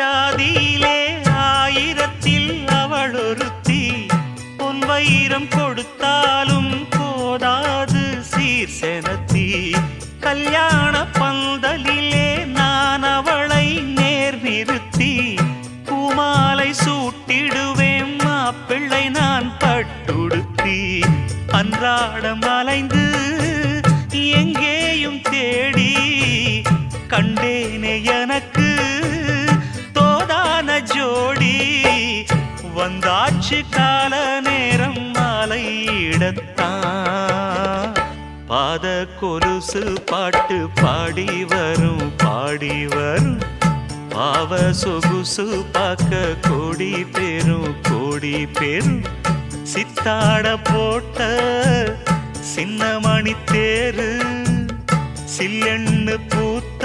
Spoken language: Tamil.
ஜாதியிலே ஆயிரத்தில் அவள் ஒருத்தி பொன் வைரம் கொடுத்தாலும் போதாது சீர் செனத்தி கல்யாண பந்தலிலே நான் அவளை நேர் நிறுத்தி பூமாலை சூட்டிடுவேன் மாப்பிள்ளை நான் பட்டுடுத்தி அன்றாடம் அலைந்து எங்கேயும் தேடி கண்டேனே எனக்கு தோதான ஜோடி வந்தாச்சு கால நேரம் மாலையிடத்தான் பாத கொலுசு பாட்டு பாடி வரும் பாவ சொகுசு பார்க்க கோடி பேரும் சித்தாட போட்ட சின்ன மணி தேரு சில்லெண்ணு பூத்த